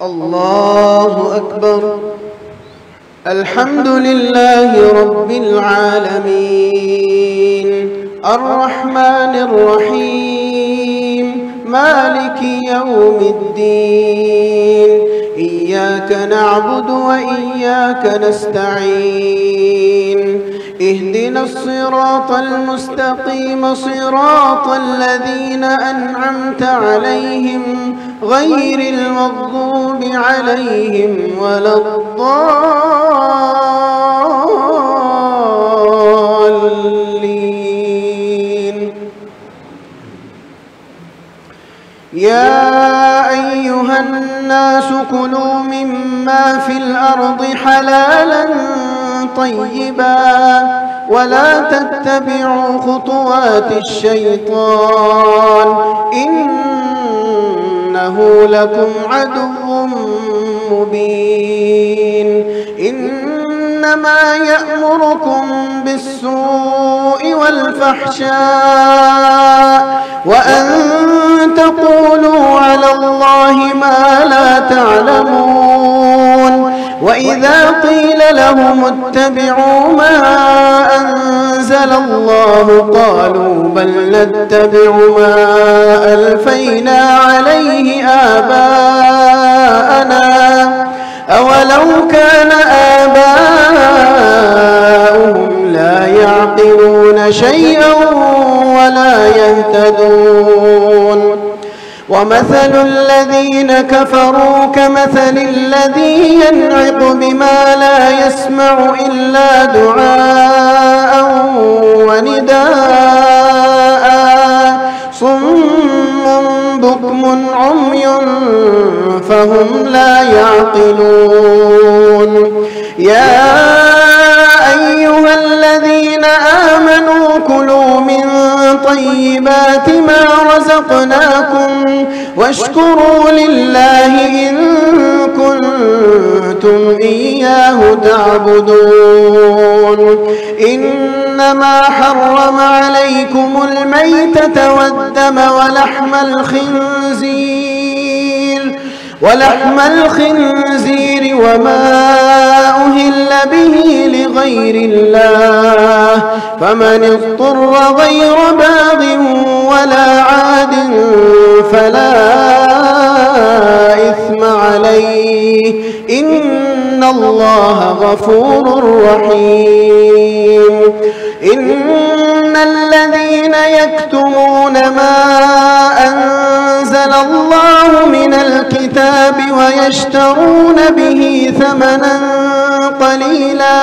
الله أكبر. الحمد لله رب العالمين الرحمن الرحيم مالك يوم الدين. إياك نعبد وإياك نستعين. اهدنا الصراط المستقيم صراط الذين أنعمت عليهم غير المغضوب عليهم ولا الضالين. يا أيها الناس كلوا مما في الأرض حلالا طيبا ولا تتبعوا خطوات الشيطان إنه لكم عدو مبين. إنما يأمركم بالسوء والفحشاء وأن تقولوا على الله ما لا تعلمون. وإذا قيل لهم اتبعوا ما أنزل الله قالوا بل نتبع ما ألفينا عليه آباءنا أولو كان آباؤهم لا يعقلون شيئا ولا يهتدون. ومثل الذين كفروا كمثل الذي ينعق بما لا يسمع إلا دعاء ونداء صم بكم عمي فهم لا يعقلون. يا أيها الذين آمنوا كلوا من طيبات ما رزقناكم واشكروا لله إن كنتم إياه تعبدون. إنما حرم عليكم الميتة والدم ولحم الخنزير وما أهل به لغير الله فمن اضطر غير باغ ولا عاد فلا إثم عليه إن الله غفور رحيم. إن الذين يكتمون ما أنزل الله من الكتاب ويشترون به ثمنا قليلا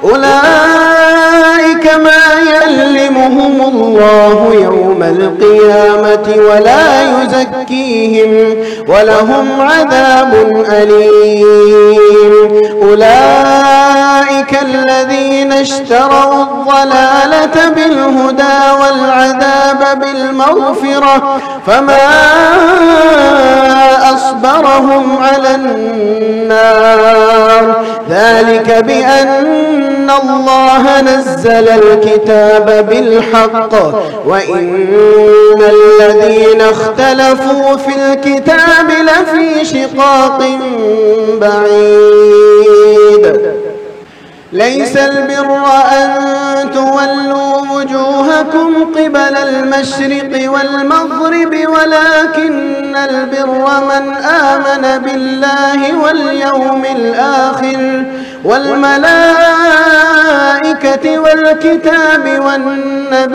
أولئك ما يعلمهم الله يوم القيامة ولا يزكيهم ولهم عذاب أليم. أولئك الذين اشتروا الضلالة بالهدى والعذاب بالمغفرة فما أصبرهم على النار ذلك بأن الله نزل الكتاب بالحق وإن الذين اختلفوا في الكتاب لفي شقاق بعيد. ليس البر أن تولوا وجوهكم قبل المشرق والمغرب ولكن البر من آمن بالله واليوم الآخر والملائكة والكتاب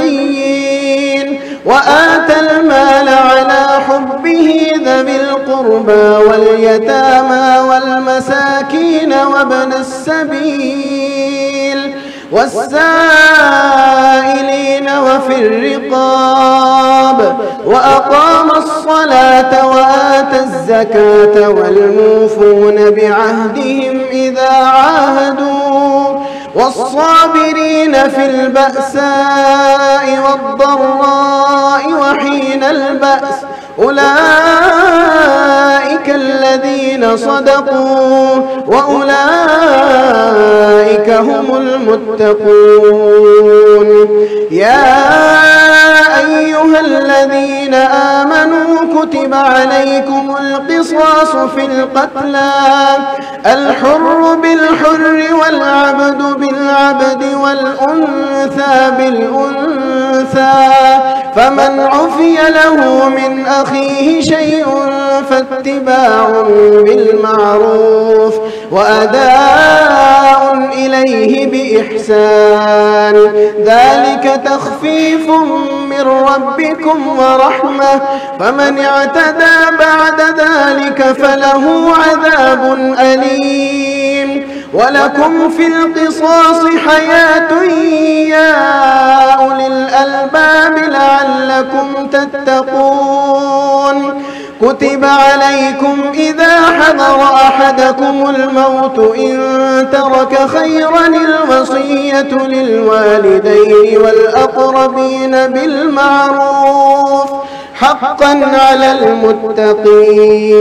والنبيين وآتى المال على حبه ذوي القربى واليتامى والمساكين وابن السبيل والسائلين وفي الرقاب وأقام الصلاة وآتى الزكاة والموفون بعهدهم إذا عاهدوا والصابرين في البأساء والضراء وحين البأس أولئك الذين صدقوا وأولئك هم المتقون. يا أيها الذين آمنوا كتب عليكم القصاص القصاص في القتلى، الحر بالحر والعبد بالعبد والأنثى بالأنثى، فمن عفي له من أخيه شيء فاتباع بالمعروف وأداء إليه بإحسان، ذلك تخفيف من ربكم ورحمة، فمن اعتدى بعد ذلك فله عذاب أليم. ولكم في القصاص حياة يا أولي الألباب لعلكم تتقون. كتب عليكم إذا حضر أحدكم الموت إن ترك خيرا الوصية للوالدين والأقربين بالمعروف حقا على المتقين،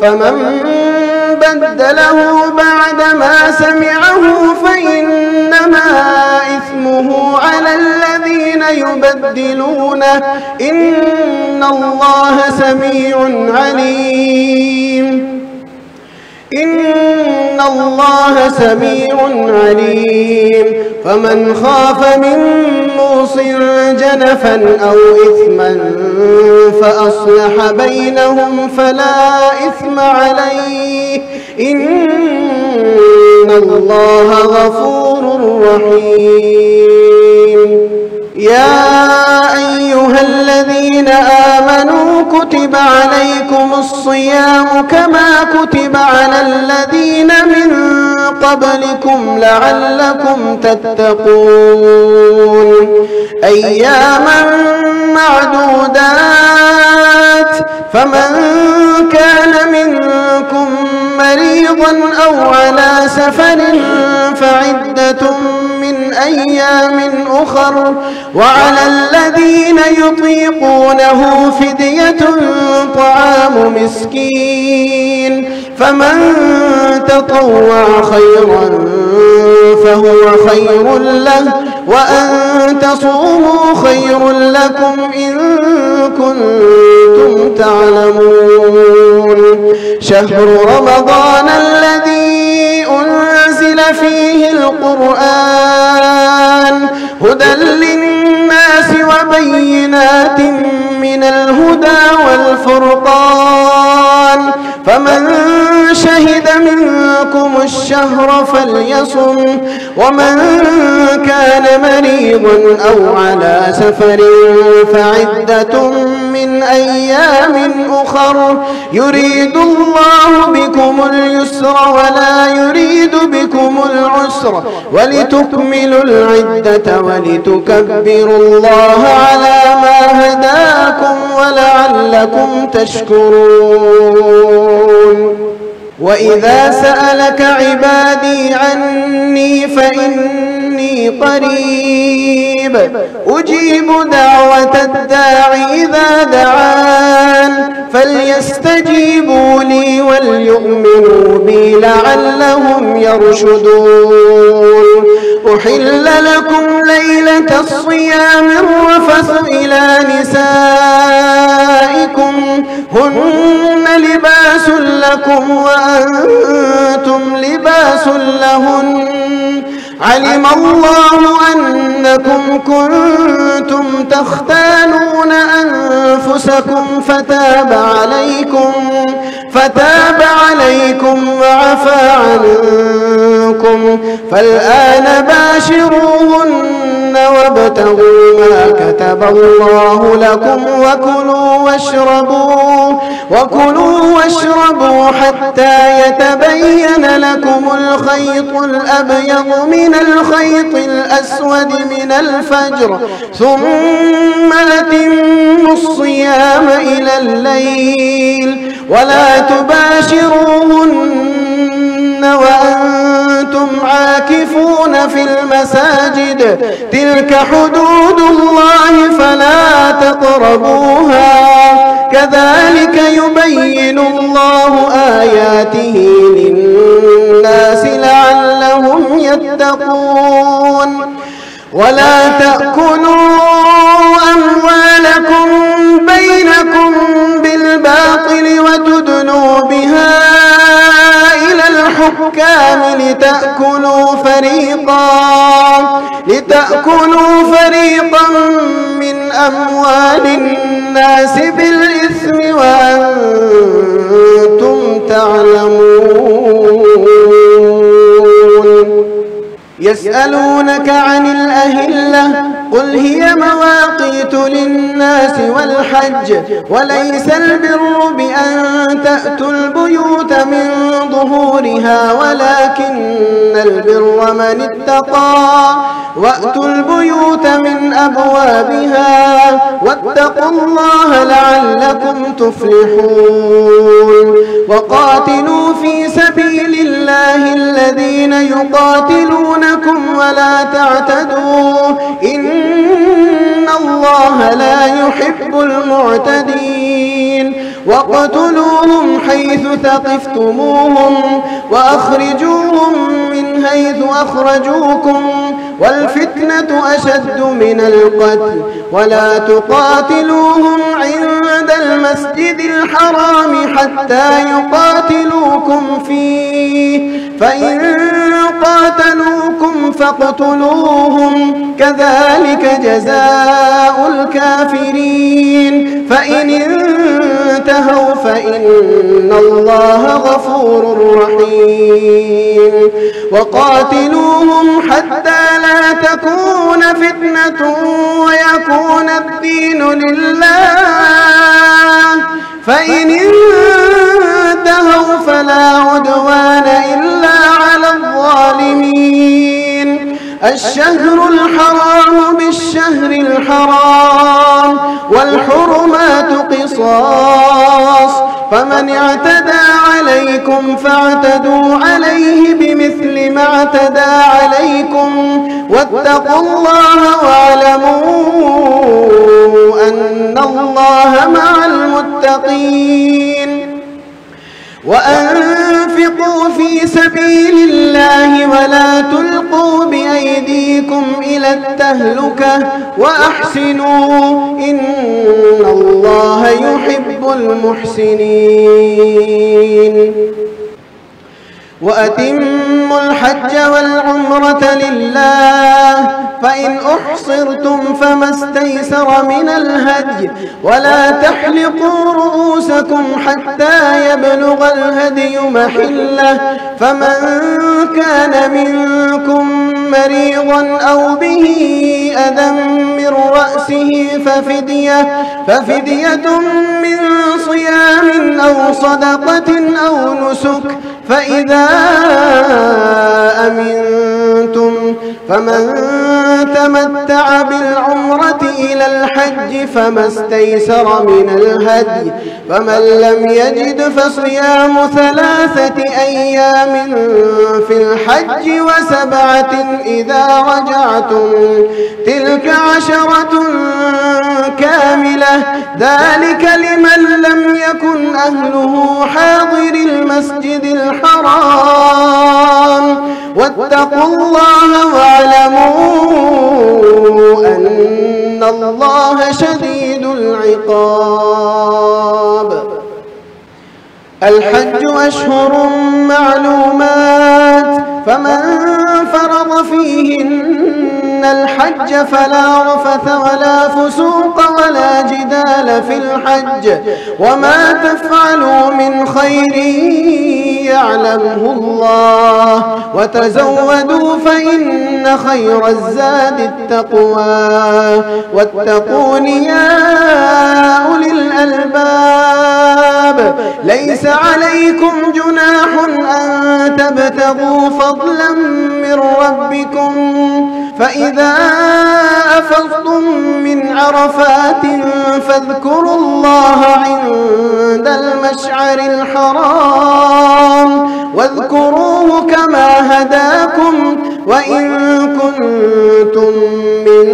فمن بدله بعدما سمعه فإنما إثمه على الذين يبدلونه، إن الله سميع عليم. إن الله سميع عليم. فمن خاف من موص جنفا أو إثما فأصلح بينهم فلا إثم عليه، إن الله غفور رحيم. يا أيها الذين آمنوا كتب عليكم الصيام كما كتب على الذين من قبلكم لعلكم تتقون، أياما معدودات، فمن كان منكم مريضا أو على سفر فعدة من أيام أخر، وعلى الذين يطيقونه فدية طعام مسكين، فمن تطوع خيرا فهو خير له، وأن تصوموا خير لكم إن كنتم تعلمون. شهر رمضان الذي أنزل فيه القرآن هدى للناس وبينات من الهدى والفرقان، فمن شهد منكم الشهر فليصم، ومن كان مريضا أو على سفر فعدة من أيام أخر، يريد الله بكم اليسر ولا يريد بكم العسر ولتكملوا العدة ولتكبروا الله على ما هداكم ولعلكم تشكرون. وإذا سألك عبادي عني فإني قريب أجيب دعوة الداع إذا دعان، فليستجيبوا لي وليؤمنوا بي لعلهم يرشدون. أحل لكم ليلة الصيام الرفث إلى نسائكم هن لباس لكم وأنتم لباس لهن، علم الله أنكم كنتم تختانون أنفسكم فتاب عليكم وعفى عنكم، فالآن باشروهن وابتغوا ما كتب الله لكم وكلوا واشربوا حتى يتبين لكم الخيط الأبيض من الخيط الأسود من الفجر، ثم أتموا الصيام إلى الليل، ولا تباشروهن وأنتم عاكفون في المساجد، تلك حدود الله فلا تقربوها، كذلك يبين الله آياته للناس لعلهم يتقون. ولا تأكلوا أموالكم بينكم بالباطل وتدلوا لتأكلوا فريقا من أموال الناس بالإثم وأنتم تعلمون يسألونك عن الأهلة قل هي مواقيت للناس والحج وليس البر بأن تأتوا البيوت من ظهورها ولكن البر من اتقى وأتوا البيوت من أبوابها واتقوا الله لعلكم تفلحون وقاتلوا في سبيل الله الذين يقاتلونكم ولا تعتدوا إن الله لا يحب المعتدين واقتلوهم حيث ثقفتموهم وأخرجوهم من حيث أخرجوكم والفتنة أشد من القتل ولا تقاتلوهم عند المسجد الحرام حتى يقاتلوكم فيه فإن قاتلوكم فاقتلوهم كذلك جزاء الكافرين فإن انتهوا فإن الله غفور رحيم وقاتلوهم حتى لا تكون فتنة ويكون الدين لله فإن انتهوا فلا عدوان إلا على الظالمين الشهر الحرام بالشهر الحرام والحرمات قصاص فمن اعتدى عليكم فاعتدوا عليه بمثل ما اعتدى عليكم واتقوا الله واعلموا أن الله مع المتقين وأنفقوا في سبيل الله ولا تلقوا بأيديكم إلى التهلكة وأحسنوا إن الله يحب المحسنين وأتموا الحج والعمرة لله فإن أحصرتم فما استيسر من الهدي ولا تحلقوا رؤوسكم حتى يبلغ الهدي محله فمن كان منكم مريضا أو به أذى من رأسه ففدية من صيام أو صدقة أو نسك فإذا أمنتم فمن تمتع بالعمرة إلى الحج فما استيسر من الهدي فمن لم يجد فصيام 3 أيام في الحج و7 إذا رجعتم تلك 10 كاملة ذلك لمن لم يكن أهله حاضر المسجد الحرام واتقوا الله واعلموا أن الله شديد العقاب الحج أشهر معلومات فمن فرض فيهن الحج فلا رفث ولا فسوق ولا جدال في الحج وما تفعلوا من خير يعلمه الله وتزودوا فإن خير الزاد التقوى واتقون يا أولي الألباب ليس عليكم جناح أن تبتغوا فضلا من ربكم فإذا أفضتم من عرفات فاذكروا الله عند المشعر الحرام واذكروه كما هداكم وإن كنتم من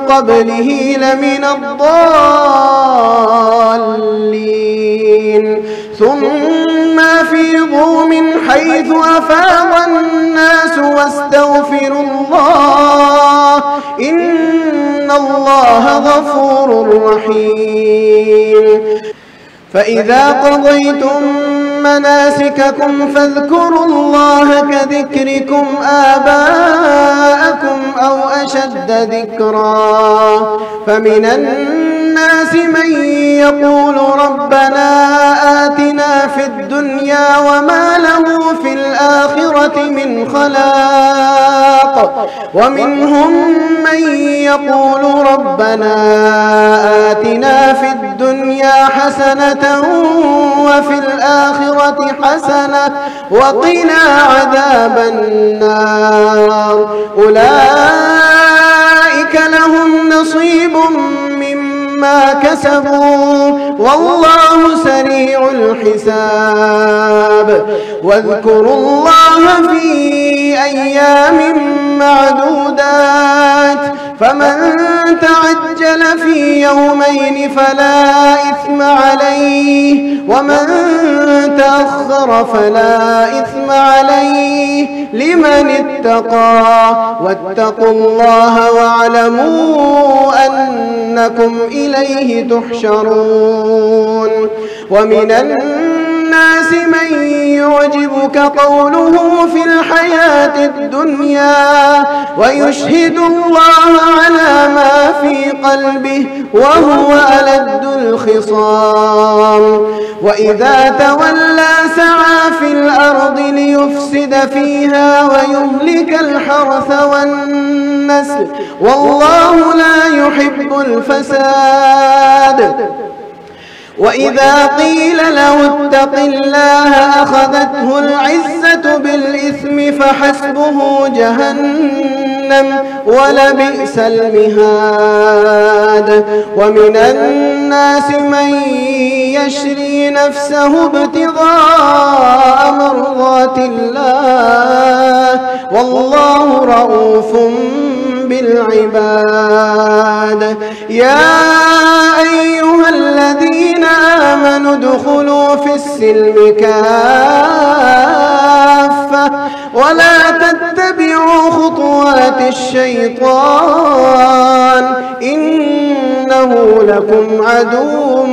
قبله لمن الضالين ثم أفيضوا من حيث أفاض الناس واستغفروا الله إن الله غفور رحيم فإذا قضيتم مناسككم فاذكروا الله كذكركم آباءكم أو أشد ذكرا فمن الناس من يقول ربنا آتنا في الدنيا وما له في الآخرة من خلاق ومنهم من يقول ربنا آتنا في الدنيا حسنة وفي الآخرة حسنة وقنا عذاب النار أولئك لهم نصيب مما كسبوا والله سريع الحساب واذكروا الله في أيام معدودات فمن تعجل في يومين فلا إثم عليه ومن تأخر فلا إثم عليه لمن اتقى واتقوا الله واعلموا أنكم إليه تحشرون ومن الناس من يعجبك قوله في الحياة الدنيا ويشهد الله على ما في قلبه وهو ألد الخصام وإذا تولى سعى في الأرض ليفسد فيها ويهلك الحرث والنسل والله لا يحب الفساد وإذا قيل له اتق الله أخذته العزة بالإثم فحسبه جهنم ولبئس المهاد ومن الناس من يشري نفسه ابتغاء مرضات الله والله رؤوف بالعباد يا أيها الذين آمنوا ادخلوا في السلم كافة ولا تتبعوا خطوات الشيطان إنه لكم عدو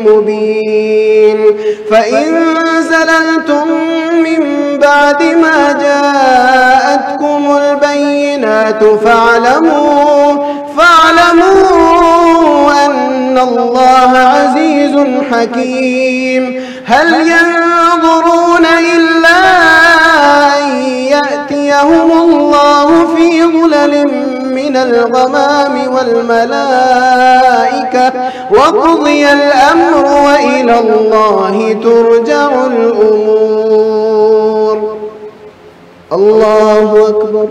مبين فإن زللتم من بعد ما جاءتكم البينات فاعلموا أن الله عزيز حكيم هل ينظرون إلا أن يأتيهم الله في ظلل من الغمام والملائكة وقضي الأمر وإلى الله ترجع الأمور الله أكبر